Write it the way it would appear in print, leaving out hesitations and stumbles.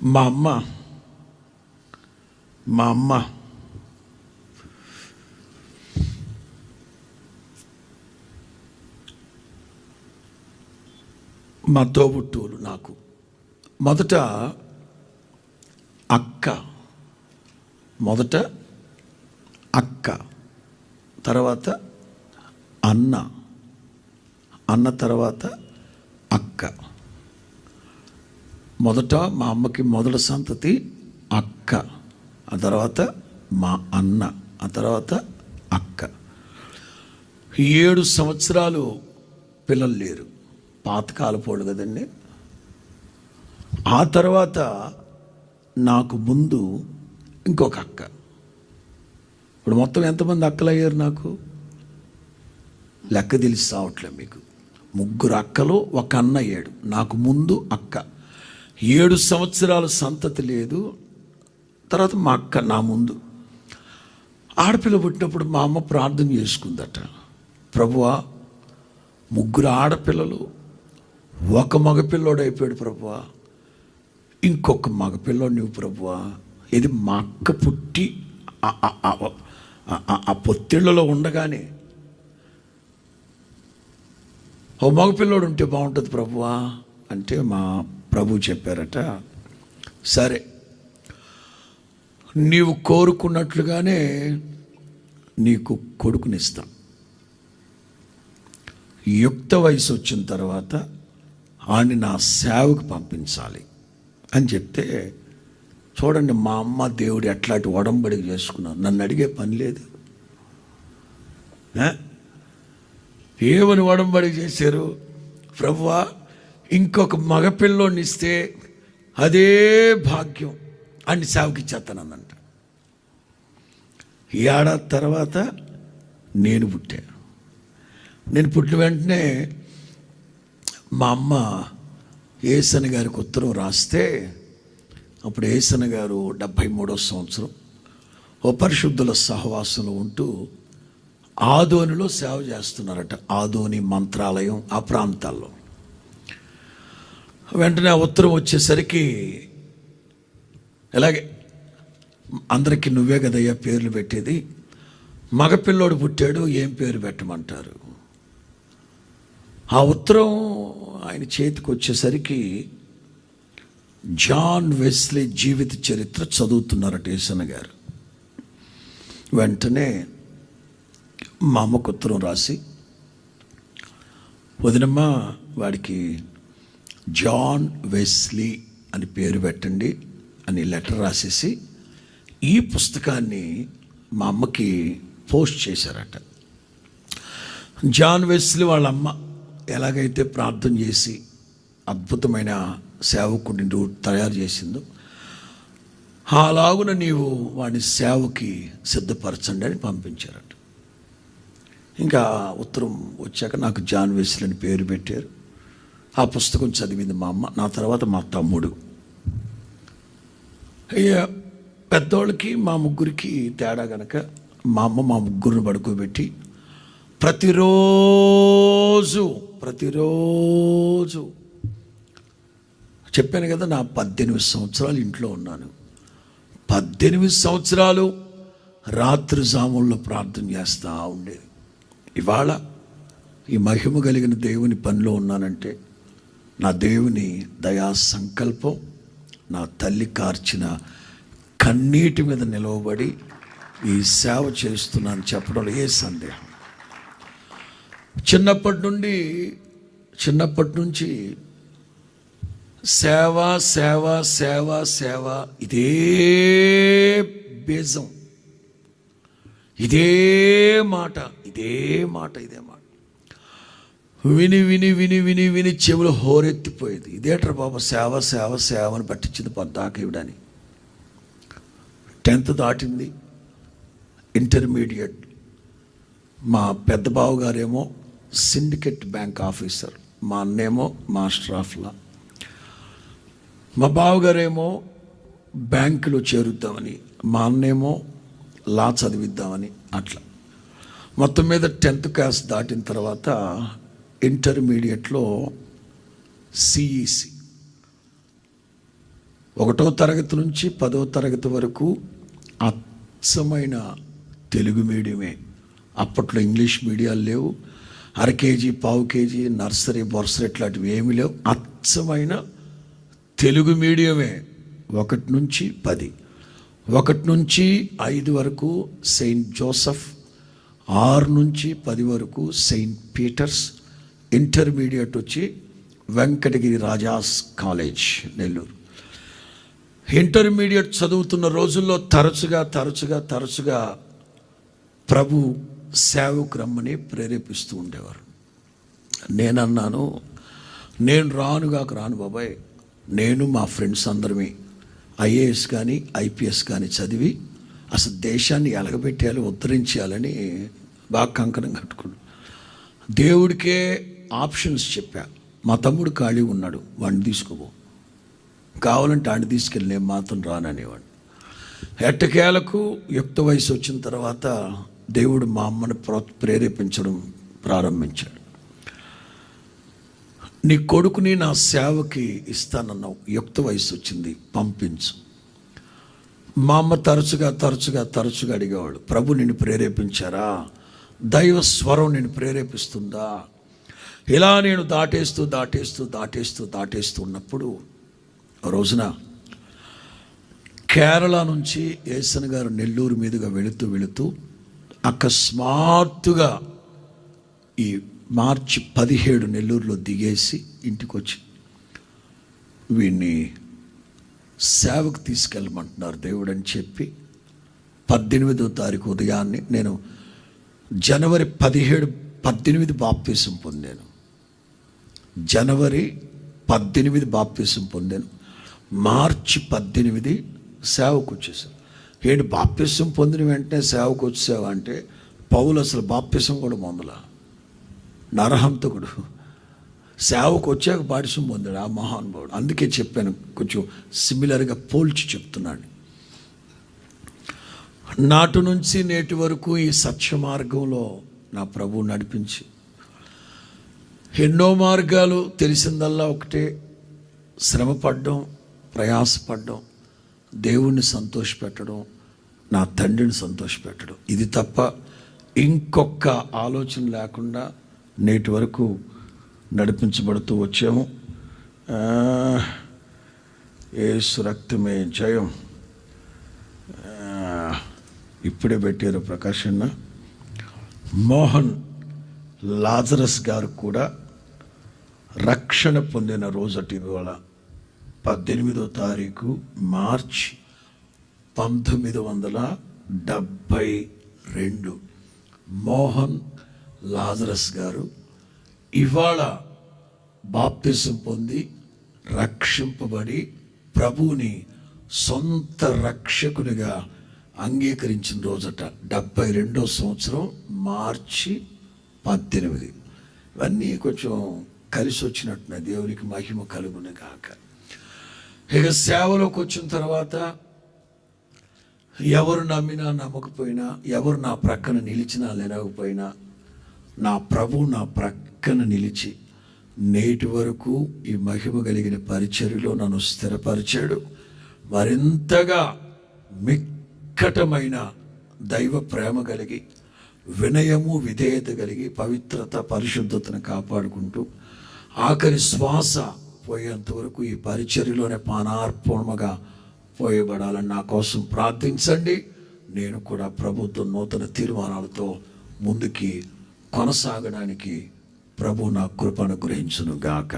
మా అమ్మ మా తోబుట్టువులు నాకు మొదట అక్క, తర్వాత అన్న తర్వాత అక్క. మొదట మా అమ్మకి మొదటి సంతతి అక్క, ఆ తర్వాత మా అన్న, ఆ తర్వాత అక్క. 7 సంవత్సరాలు పిల్లలు లేరు, పాతకాలపోడు కదండి. ఆ తర్వాత నాకు ముందు ఇంకొక అక్క. ఇప్పుడు మొత్తం ఎంతమంది అక్కలు అయ్యారు నాకు? లెక్క తెలిసి రావట్లేదు మీకు. 3 అక్కలు, ఒక అన్న అయ్యాడు. నాకు ముందు అక్క. 7 సంవత్సరాల సంతతి లేదు. తర్వాత మా అక్క నా ముందు. ఆడపిల్ల పుట్టినప్పుడు మా అమ్మ ప్రార్థన చేసుకుందట, ప్రభువా 3 ఆడపిల్లలు, ఒక మగపిల్లోడు అయిపోయాడు ప్రభువా, ఇంకొక మగపిల్లోడు నువ్వు ప్రభువా. ఇది మా అక్క పుట్టి ఆ పొత్తిళ్లలో ఉండగానే ఓ మగపిల్లోడు ఉంటే బాగుంటుంది ప్రభువా అంటే మా ప్రభు చెప్పారట, సరే నీవు కోరుకున్నట్లుగానే నీకు కొడుకునిస్తా. యుక్త వయసు వచ్చిన తర్వాత ఆడిని నా సేవకు పంపించాలి అని చెప్తే, చూడండి మా అమ్మ దేవుడు ఎట్లాంటి ఒడంబడిక చేసుకున్నాను. నన్ను అడిగే పని లేదు. ఏమని ఒడంబడిక చేశారు? ప్రభువా ఇంకొక మగపిల్లోని ఇస్తే అదే భాగ్యం అని సేవకి ఇచ్చేస్తానందంట. ఏడాది తర్వాత నేను పుట్టాను. నేను పుట్టిన వెంటనే మా అమ్మ ఏసన్న గారికి ఉత్తరం రాస్తే, అప్పుడు ఏసన్న గారు 73వ సంవత్సరం ఓ పరిశుద్ధుల సహవాసంలో ఉంటూ ఆదోనిలో సేవ చేస్తున్నారట. ఆదోని మంత్రాలయం ఆ ప్రాంతాల్లో. వెంటనే ఆ ఉత్తరం వచ్చేసరికి, ఇలాగే అందరికీ నువ్వే కదయ్యా పేర్లు పెట్టేది, మగపిల్లోడు పుట్టాడు ఏం పేరు పెట్టమంటారు? ఆ ఉత్తరం ఆయన చేతికి వచ్చేసరికి జాన్ వెస్లీ జీవిత చరిత్ర చదువుతున్నారట ఏసన్న గారు. వెంటనే మా అమ్మకు ఉత్తరం రాసి, వదినమ్మ వాడికి జాన్ వెస్లీ అని పేరు పెట్టండి అని లెటర్ రాసేసి ఈ పుస్తకాన్ని మా అమ్మకి పోస్ట్ చేశారట. జాన్ వెస్లీ వాళ్ళ అమ్మ ఎలాగైతే ప్రార్థన చేసి అద్భుతమైన సేవకుడిని తయారు చేసిందో, అలాగున నీవు వాడిని సేవకి సిద్ధపరచండి అని పంపించారట. ఇంకా ఉత్తరం వచ్చాక నాకు జాన్ వెస్లీ అని పేరు పెట్టారు. ఆ పుస్తకం చదివింది మా అమ్మ, నా తర్వాత మా తమ్ముడు. పెద్దోళ్ళకి మా ముగ్గురికి తేడా గనక మా అమ్మ మా ముగ్గురిని పడుకోబెట్టి ప్రతిరోజు చెప్పాను కదా, నా 18 సంవత్సరాలు ఇంట్లో ఉన్నాను. 18 సంవత్సరాలు రాత్రి జాముల్లో ప్రార్థన చేస్తూ ఉండేది. ఇవాళ ఈ మహిమ కలిగిన దేవుని పనిలో ఉన్నానంటే నా దేవుని దయా సంకల్పం, నా తల్లి కార్చిన కన్నీటి మీద నిలవబడి ఈ సేవ చేస్తున్నాను చెప్పడంలో ఏ సందేహం. చిన్నప్పటి నుంచి సేవ సేవ సేవ సేవ, ఇదే బేజం, ఇదే మాట విని విని విని విని విని చెవులు హోరెత్తిపోయేది. ఇదేట్రా బాబా సేవ సేవ సేవ అని పట్టించింది పద్దాక ఇవ్వడానికి. 10th దాటింది, ఇంటర్మీడియట్. మా పెద్ద బావగారేమో సిండికేట్ బ్యాంక్ ఆఫీసర్, మా అన్నేమో మాస్టర్ ఆఫ్ లా. మా బావగారేమో బ్యాంకులో చేరుద్దామని, మా అన్నేమో లా చదివిద్దామని. అట్లా మొత్తం మీద 10th క్లాస్ దాటిన తర్వాత ఇంటర్మీడియట్లో సిఈసి 1వ తరగతి నుంచి 10వ తరగతి వరకు అచ్చమైన తెలుగు మీడియమే. అప్పట్లో ఇంగ్లీష్ మీడియాలు లేవు. అర కేజీ, పావు కేజీ, నర్సరీ, బొర్సరీ ఇట్లాంటివి ఏమీ లేవు. అచ్చమైన తెలుగు మీడియమే. 1 నుంచి 10, 1 నుంచి 5 వరకు సెయింట్ జోసెఫ్, 6 నుంచి 10 వరకు సెయింట్ పీటర్స్, ఇంటర్మీడియట్ వచ్చి వెంకటగిరి రాజాస్ కాలేజ్ నెల్లూరు. ఇంటర్మీడియట్ చదువుతున్న రోజుల్లో తరచుగా ప్రభు సేవకు రమ్మని ప్రేరేపిస్తూ ఉండేవారు. నేనన్నాను, నేను రాను బాబాయ్, నేను మా ఫ్రెండ్స్ అందరమే ఐఏఎస్ కానీ ఐపీఎస్ కానీ చదివి అసలు దేశాన్ని ఎలగబెట్టేయాలి, ఉద్ధరించేయాలని బాగా కంకణం కట్టుకున్నాను. దేవుడికే ఆప్షన్స్ చెప్పా. మా తమ్ముడు ఖాళీ ఉన్నాడు, వాడిని తీసుకోబో, కావాలంటే ఆడిని తీసుకెళ్ళి నేను మాత్రం రాననేవాడు. ఎట్టకేలకు యుక్త వయసు వచ్చిన తర్వాత దేవుడు మా అమ్మని ప్రేరేపించడం ప్రారంభించాడు. నీ కొడుకుని నా సేవకి ఇస్తానన్నావు, యుక్త వయసు వచ్చింది, పంపించు. మా అమ్మ తరచుగా అడిగేవాడు, ప్రభు నిన్ను ప్రేరేపించారా, దైవ స్వరం నిన్ను ప్రేరేపిస్తుందా? ఇలా నేను దాటేస్తూ ఉన్నప్పుడు రోజున కేరళ నుంచి ఏసన్ గారు నెల్లూరు మీదుగా వెళుతూ అకస్మాత్తుగా ఈ మార్చి 17 నెల్లూరులో దిగేసి ఇంటికి వచ్చి వీడిని సేవకు తీసుకెళ్ళమంటున్నారు దేవుడు అని చెప్పి 18వ తారీఖు ఉదయాన్నే నేను జనవరి 18 బాప్తీసం పొందాను. జనవరి 18 బాప్తీసం పొందాను. మార్చి 18 సేవకు వచ్చేసాను. ఏంటి బాప్తీసం పొందిన వెంటనే సేవకు వచ్చేసావా అంటే, పౌలు అసలు బాప్తీసం కూడా పొందలా, నరహంతకుడు. సేవకు వచ్చాక బాప్తీసం పొందాడు ఆ మహానుభావుడు. అందుకే చెప్పాను, కొంచెం సిమిలర్గా పోల్చి చెప్తున్నాడు. నాటి నుంచి నేటి వరకు ఈ సత్య మార్గంలో నా ప్రభువు నడిపించి ఎన్నో మార్గాలు, తెలిసిందల్లా ఒకటే, శ్రమపడ్డం, ప్రయాసపడ్డం, దేవుణ్ణి సంతోషపెట్టడం, నా తండ్రిని సంతోషపెట్టడం, ఇది తప్ప ఇంకొక ఆలోచన లేకుండా నేటి వరకు నడిపించబడుతూ వచ్చాము. యేసు రక్తమే జయం. ఇప్పుడే పెట్టారు ప్రకాశన్న. మోహన్ లాజరస్ గారు కూడా రక్షణ పొందిన రోజటి ఇవాళ 18వ తారీఖు మార్చి 1972. మోహన్ లాజరస్ గారు ఇవాళ బాప్తిసం పొంది రక్షింపబడి ప్రభువుని సొంత రక్షకునిగా అంగీకరించిన రోజట 72వ సంవత్సరం మార్చి 18. ఇవన్నీ కొంచెం కలిసి వచ్చినట్టున్న దేవునికి మహిమ కలుగును గాక. ఇక సేవలోకి వచ్చిన తర్వాత ఎవరు నమ్మినా నమ్మకపోయినా, ఎవరు నా ప్రక్కన నిలిచినా లేకపోయినా, నా ప్రభు నా ప్రక్కన నిలిచి నేటి వరకు ఈ మహిమ కలిగిన పరిచర్యలో నన్ను స్థిరపరిచాడు. మరింతగా మిక్కటమైన దైవ ప్రేమ కలిగి, వినయము విధేయత కలిగి, పవిత్రత పరిశుద్ధతను కాపాడుకుంటూ ఆఖరి శ్వాస పోయేంత వరకు ఈ పరిచర్యలోనే పానార్పణముగా పోయబడాలని నా కోసం ప్రార్థించండి. నేను కూడా ప్రభుత్వ నూతన తీర్మానాలతో ముందుకి కొనసాగడానికి ప్రభు నా కృపను గ్రహించును గాక.